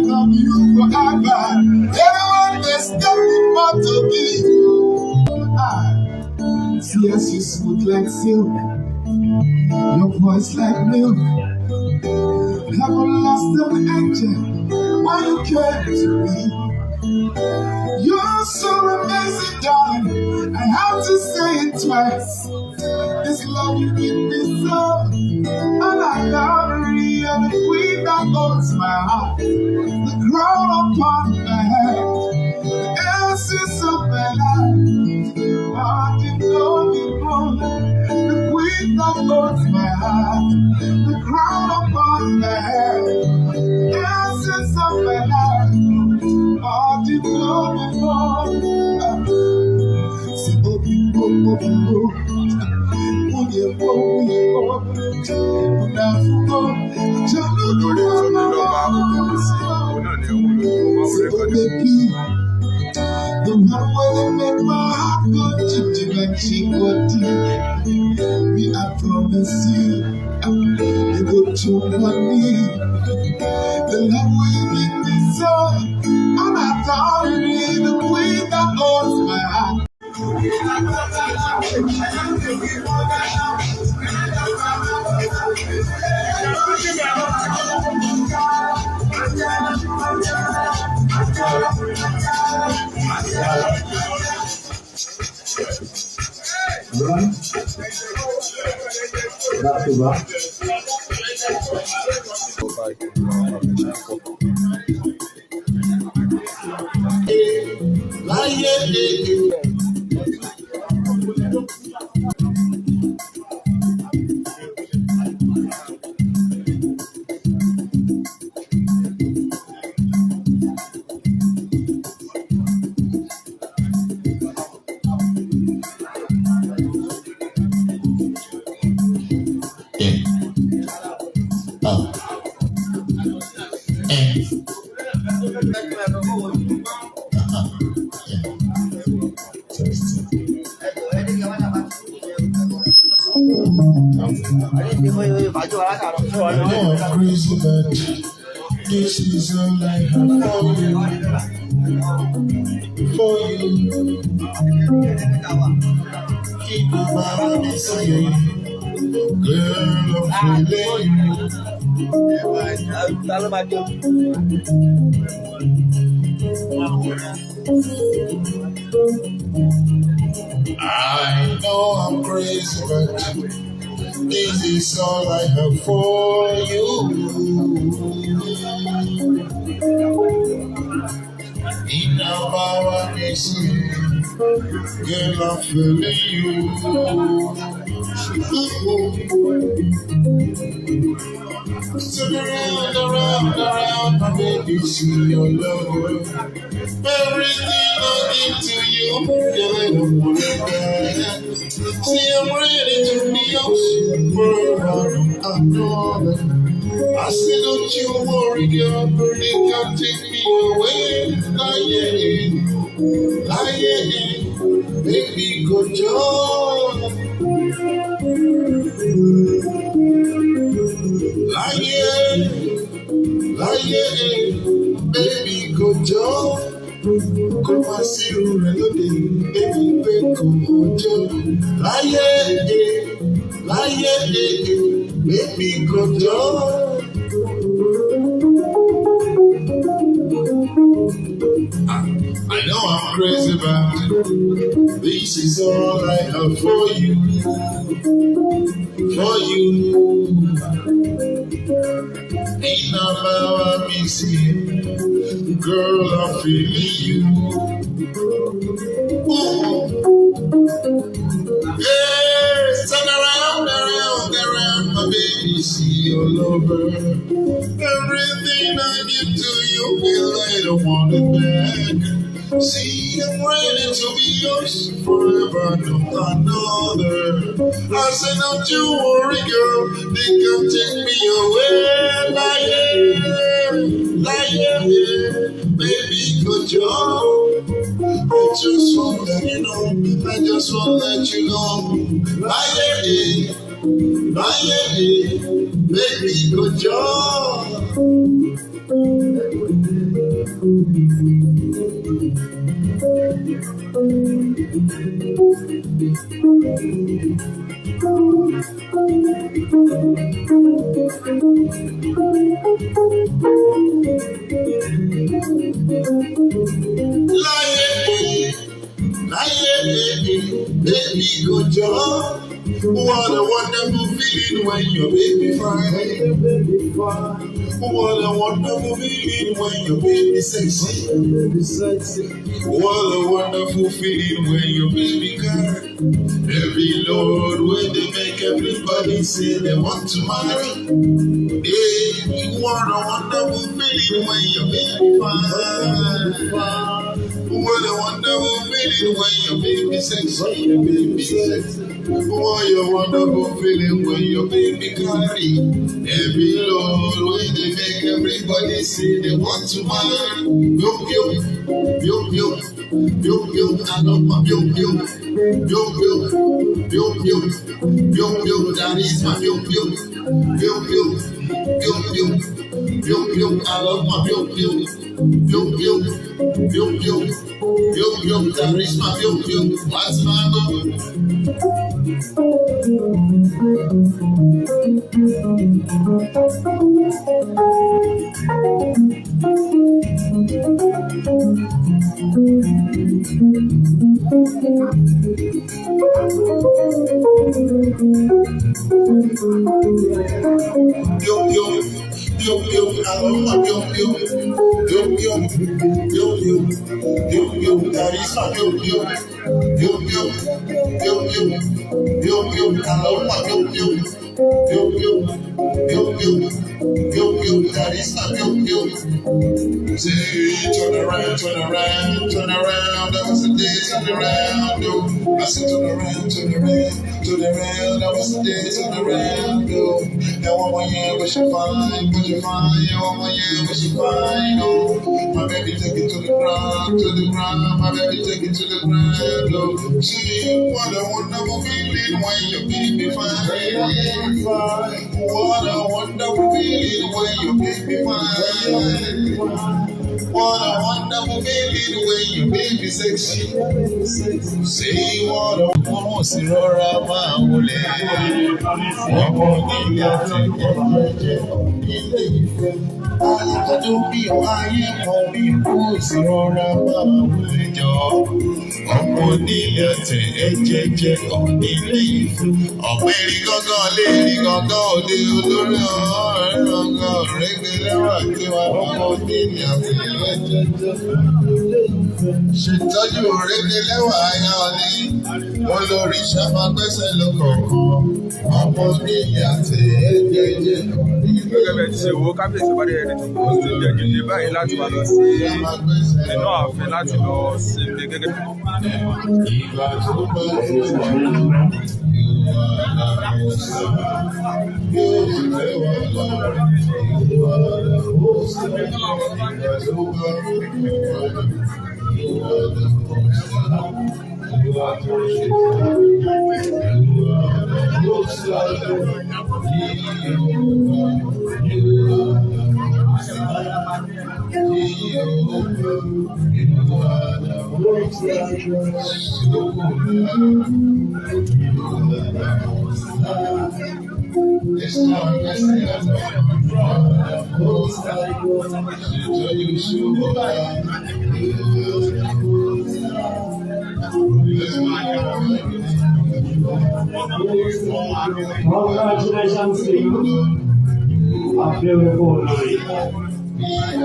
love you forever. Everyone is nothing but to be. Yes, you smooth like silk, your voice like milk. Haven't lost an angel, why you care to me? You're so amazing, darling. I have to say it twice. This love you give me so, and I love you, the queen that owns my heart, the crown upon my head, the essence of my life. Heart in golden moon, the queen that owns my heart, the crown upon my head, the essence of my life. Heart in golden moon. Say, oh, people. The one where they make my heart go chip like chicory. Me, I promise you, you go to money. The love where you give me so, and I thought you the queen that owns my heart. Right? Back to back. Crazy, but this is all I have for you. Keep my body saying, girl, I'm feeling I know I'm crazy, but this is all I have for you. In our power, girl, I'm feeling you. Turn around, my baby, see your love. Everything I give to you, girl, I don't want it back. See, I'm ready to be yours forever and ever. I said, don't you worry, girl, they can take me away. Baby, good job. Baby, good job. Come and see you, baby, come on, job. Baby, good job. I know I'm crazy, but this is all I have for you. Ain't no power missing, girl, I'm feeling you. Ooh. Hey, turn around, my baby, see your lover. Everything I give to you, girl, I don't want it back. See, I'm ready to be yours forever, no another. I said, don't you worry, girl, they can take me away. Baby, good job. I just want to let you know. I just want to let you know. Baby, good job. Baby, good job. What a wonderful feeling when your baby fine. What a wonderful feeling when your baby sexy. What a wonderful feeling when your baby girl. Every Lord when they make everybody say they want to marry. Hey, what a wonderful feeling when your baby fine. What a wonderful feeling when your baby sexy. What a wonderful feeling when your baby carry. Every Lord when they make everybody say they want to marry. Yo, I love my yo, that is my yo, I love my yo, that is my yo, what's my love? Yo, I love my yo, that is my yo, I love my that is my Say, turn around, that was the day, turn around, yo. I said, turn around, that was the day, turn around, yo. And 1 more year, but you fine, and 1 more year, but you fine, oh. My baby take it to the ground, my baby take it to the ground, oh. See, what a wonderful feeling when your baby fine. What a wonderful feeling when your baby fine. What a wonderful feeling when your baby sexy. See what a woman see rọra máa wọlé. Ọmọ nílé àti ẹ̀jẹ̀ nílé ìfẹ́. Ayíkadó bí ayé kan bí kú sí rọra máa wọlé jọ. Ọmọ nílé àti ẹ̀jẹ̀ nílé ìfẹ́. Ọ̀gbẹ́rì gángan lé rí gángan òde olórí ọ̀rẹ́ gángan rẹ́gbẹ̀lẹ́wà tí wà ọmọ nílé àti ẹ̀jẹ̀. Ṣètọ́jú rẹ́gbẹ̀lẹ́wà ayá ọ̀lẹ́. Olórí sábà gbẹ́sẹ̀ lọ́kọ̀ọ̀kan. Ọmọ nílé àti ẹ̀jẹ̀. Gẹ́gẹ́ bẹ́ẹ̀ ti ṣe wo kábíyèsí bá dé ẹni tó kó sí ìjẹ́jẹ́ báyìí láti máa lọ sí inú ààfin láti lọ sí ilé gẹ́gẹ́ bí. Ìgbà tó bá yóò Congratulations to you. A beautiful night.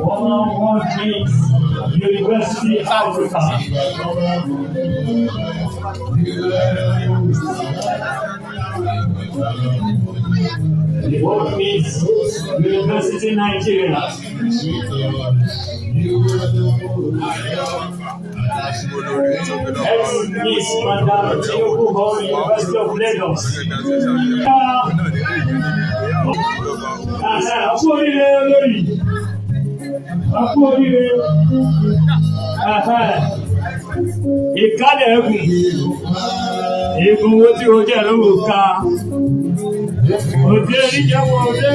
One Kings University Africa. What means University Nigeria? olórí tó fi lọ́wọ́ Ex-Miss Madam Tinubu Hall, University of Lagos. Àkú oríire olórí. Àkú oríire. Ìkálẹ̀ ẹ̀gùn. Egun wo tí o jẹ́ ló wò ká. Òde ìjẹ́wọ̀ òde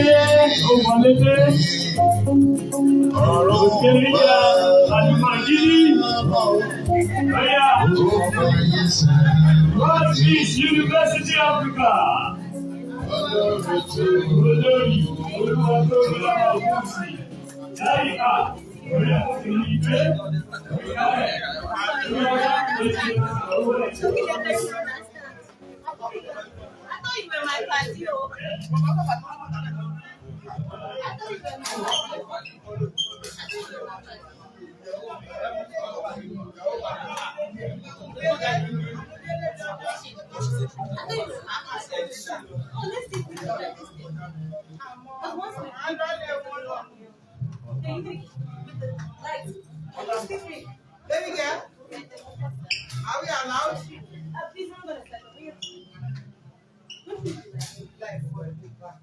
òwòlédé. Òde ìjà àlùmọ̀jìlì. Oya. What is University Africa? Olórí olúwa tó ń lọ òkúsì. Láyìíká. Oya kò ní ìgbé. I thought you were my party. I thought you were my Baby girl, are we allowed? Please, I'm going to start.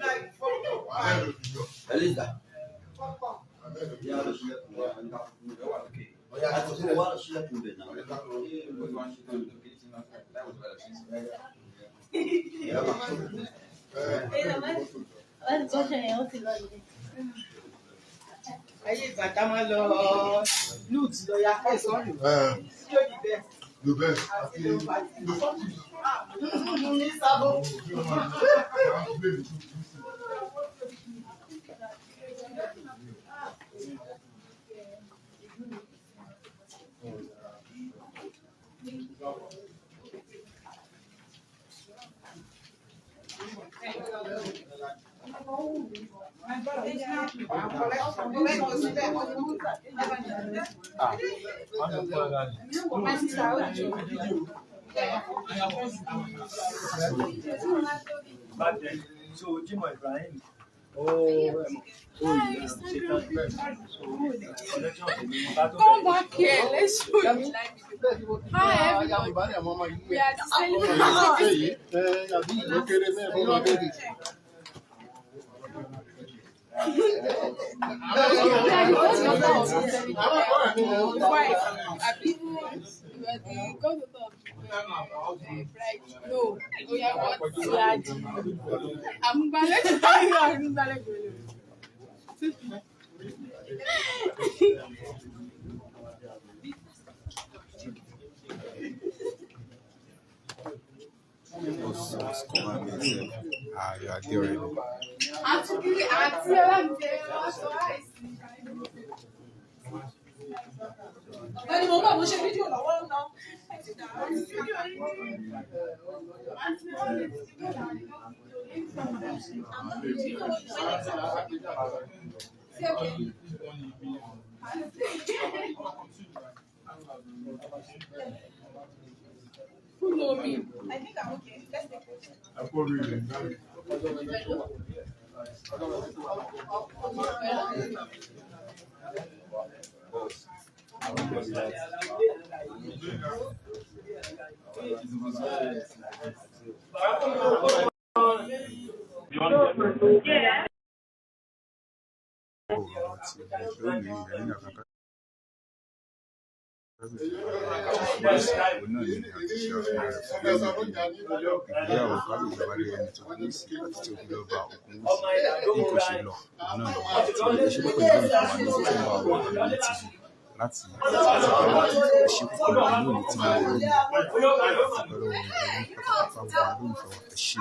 Like photo. Elisa. Ayé ìgbà tá máa lọ lute lọ ya fẹ́ sọ́ọ̀nù. Tí ó di bẹ́ẹ̀. The best. Ní sábò. So Jimoh Ibrahim, come back here. Let's show you. Hi everyone. We are celebrating. No, we are what? I'm glad to tell you. I'm glad to You are there already. Bẹ́ẹ̀ni mo bá mo ṣe fídíò lọ́wọ́ náà. Who know me? I think I'm okay. Let's take it. Ìgbéyàwó kábíyèsí wálé ẹni tó kú sí àti tó kú lọ́ba òkun wù sí bí kò ṣe lọ òun náà lọ́wọ́ àti ìṣe púpọ̀ ìlú ìfọwọ́ ní títí wà wà ní tìjú láti ìṣe púpọ̀ ìlú ìlú tí wọ́n wọ́n ní ìpẹ́rẹ́ òun ní pátápátá wà lórí ìfọwọ́ ẹ̀ṣẹ̀.